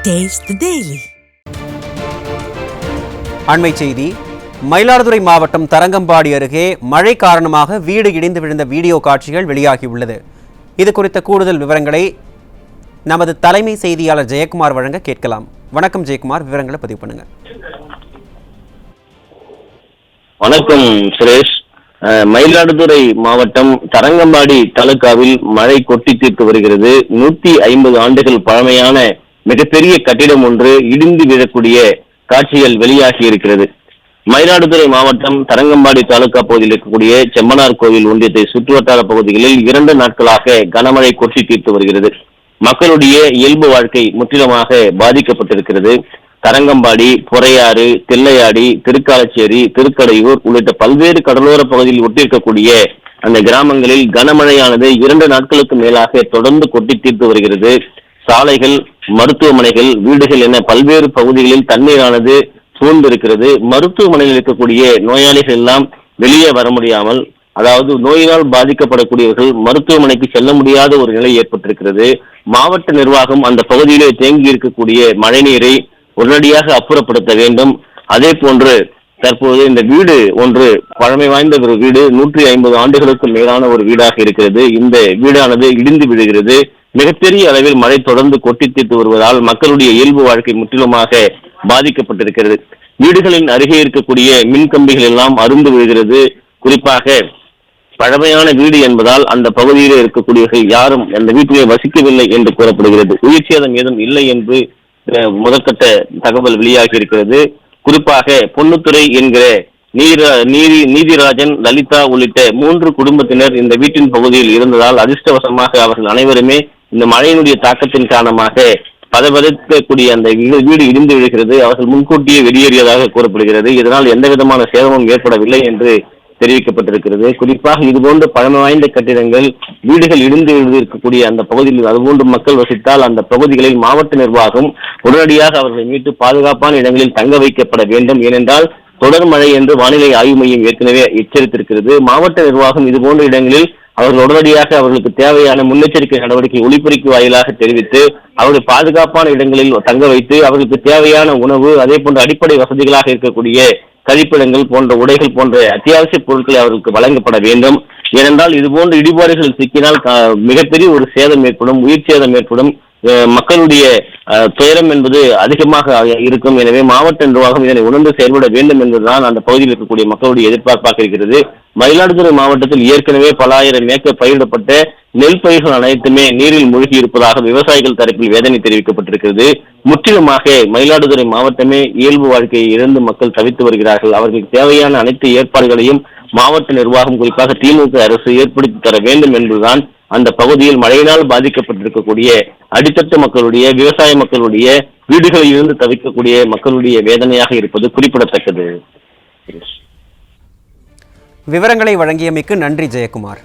Taste the Daily. அண்மை செய்தி. மயிலாடுதுறை மாவட்டம் தரங்கம்பாடி அருகே மழை காரணமாக வீடு இடிந்து விழுந்த வீடியோ காட்சிகள் வெளியாகியுள்ளது. இது குறித்த கூடுதல் விவரங்களை நமது தலைமை செய்தியாளர் ஜெயக்குமார் வழங்க கேட்கலாம். வணக்கம் ஜெயக்குமார், விவரங்களை பதிவு பண்ணுங்க. வணக்கம் சுரேஷ். மயிலாடுதுறை மாவட்டம் தரங்கம்பாடி தாலுகாவில் மழை கொட்டி தீர்த்து வருகிறது. 150 ஆண்டுகள் பழமையான மிகப்பெரிய கட்டிடம் ஒன்று இடிந்து விழக்கூடிய காட்சிகள் வெளியாகி இருக்கிறது. மயிலாடுதுறை மாவட்டம் தரங்கம்பாடி தாலுகா பகுதியில் இருக்கக்கூடிய செம்மனார் கோவில் ஒன்றியத்தை சுற்றுவட்டார பகுதிகளில் 2 நாட்களாக கனமழை கொட்டி தீர்த்து வருகிறது. மக்களுடைய இயல்பு வாழ்க்கை முற்றிலுமாக பாதிக்கப்பட்டிருக்கிறது. தரங்கம்பாடி, பொறையாறு, தில்லையாடி, திருக்காலச்சேரி, திருக்கடையூர் உள்ளிட்ட பல்வேறு கடலோர பகுதியில் ஒட்டியிருக்கக்கூடிய அந்த கிராமங்களில் கனமழையானது 2 நாட்களுக்கு மேலாக தொடர்ந்து கொட்டி தீர்த்து வருகிறது. சாலைகள், மருத்துவமனைகள், வீடுகள் என பல்வேறு பகுதிகளில் தண்ணீரானது சூழ்ந்திருக்கிறது. மருத்துவமனையில் இருக்கக்கூடிய நோயாளிகள் எல்லாம் வெளியே வர முடியாமல், அதாவது நோயினால் பாதிக்கப்படக்கூடியவர்கள் மருத்துவமனைக்கு செல்ல முடியாத ஒரு நிலை ஏற்பட்டிருக்கிறது. மாவட்ட நிர்வாகம் அந்த பகுதியிலே தேங்கி இருக்கக்கூடிய மழைநீரை உடனடியாக அப்புறப்படுத்த வேண்டும். அதே போன்று தற்போது இந்த வீடு ஒன்று பழமை வாய்ந்த ஒரு வீடு, 150 ஆண்டுகளுக்கு மேலான ஒரு வீடாக இருக்கிறது. இந்த வீடானது இடிந்து விழுகிறது. மிகப்பெரிய அளவில் மழை தொடர்ந்து கொட்டி தீர்த்து வருவதால் மக்களுடைய இயல்பு வாழ்க்கை முற்றிலுமாக பாதிக்கப்பட்டிருக்கிறது. வீடுகளின் அருகே இருக்கக்கூடிய மின்கம்பிகள் எல்லாம் அருந்து விழுகிறது. குறிப்பாக பழமையான வீடு என்பதால் அந்த பகுதியில் இருக்கக்கூடியவர்கள் யாரும் அந்த வீட்டிலே வசிக்கவில்லை என்று கூறப்படுகிறது. உயிர் சேதம் ஏதும் இல்லை என்று முதற்கட்ட தகவல் வெளியாகி இருக்கிறது. குறிப்பாக பொன்னுத்துறை என்கிற நீதிராஜன், லலிதா உள்ளிட்ட 3 குடும்பத்தினர் இந்த வீட்டின் பகுதியில் இருந்ததால் அதிர்ஷ்டவசமாக அவர்கள் அனைவருமே இந்த மழையினுடைய தாக்கத்தின் காரணமாக பதபதக்கக்கூடிய அந்த வீடு இடிந்து விழுகிறது. அவர்கள் முன்கூட்டியே வெளியேறியதாக கூறப்படுகிறது. இதனால் எந்த விதமான சேதமும் ஏற்படவில்லை என்று தெரிவிக்கப்பட்டிருக்கிறது. குறிப்பாக இதுபோன்ற பழமை வாய்ந்த கட்டிடங்கள், வீடுகள் இடிந்து இருக்கக்கூடிய அந்த பகுதியில் அதுபோன்று மக்கள் வசித்தால் அந்த பகுதிகளில் மாவட்ட நிர்வாகம் உடனடியாக அவர்களை மீட்டு பாதுகாப்பான இடங்களில் தங்க வைக்கப்பட வேண்டும். ஏனென்றால் தொடர் மழை என்று வானிலை ஆய்வு மையம் ஏற்கனவே எச்சரித்திருக்கிறது. மாவட்ட நிர்வாகம் இதுபோன்ற இடங்களில் அவர்கள் உடனடியாக அவர்களுக்கு தேவையான முன்னெச்சரிக்கை நடவடிக்கை ஒலிபெருக்கி வாயிலாக தெரிவித்து அவர்களை பாதுகாப்பான இடங்களில் தங்க வைத்து அவர்களுக்கு தேவையான உணவு, அதே போன்ற அடிப்படை வசதிகளாக இருக்கக்கூடிய கழிப்பிடங்கள் போன்ற உடைகள் போன்ற அத்தியாவசிய பொருட்களை அவர்களுக்கு வழங்கப்பட வேண்டும். ஏனென்றால் இதுபோன்ற இடிபாடுகள் சிக்கினால் மிகப்பெரிய ஒரு சேதம் ஏற்படும், உயிர் சேதம் ஏற்படும். மக்களுடைய துயரம் என்பது அதிகமாக இருக்கும். எனவே மாவட்ட நிர்வாகம் இதனை உணர்ந்து செயல்பட வேண்டும் என்பதுதான் அந்த பகுதியில் இருக்கக்கூடிய மக்களுடைய எதிர்பார்ப்பாக இருக்கிறது. மயிலாடுதுறை மாவட்டத்தில் ஏற்கனவே பல ஆயிரம் ஏக்கர் பயிரிடப்பட்ட நெல் பயிர்கள் அனைத்துமே நீரில் மூழ்கி இருப்பதாக விவசாயிகள் தரப்பில் வேதனை தெரிவிக்கப்பட்டிருக்கிறது. முற்றிலுமாக மயிலாடுதுறை மாவட்டமே இயல்பு வாழ்க்கையை இழந்து மக்கள் தவித்து வருகிறார்கள். அவர்களுக்கு தேவையான அனைத்து ஏற்பாடுகளையும் மாவட்ட நிர்வாகம், குறிப்பாக திமுக அரசு ஏற்படுத்தி தர வேண்டும் என்பதுதான் அந்த பகுதியில் மழையினால் பாதிக்கப்பட்டிருக்கக்கூடிய அடித்தட்டு மக்களுடைய, விவசாய மக்களுடைய, வீடுகளில் இருந்து தவிக்கக்கூடிய மக்களுடைய வேதனையாக இருப்பது குறிப்பிடத்தக்கது. விவரங்களை வழங்கியமைக்கு நன்றி ஜெயக்குமார்.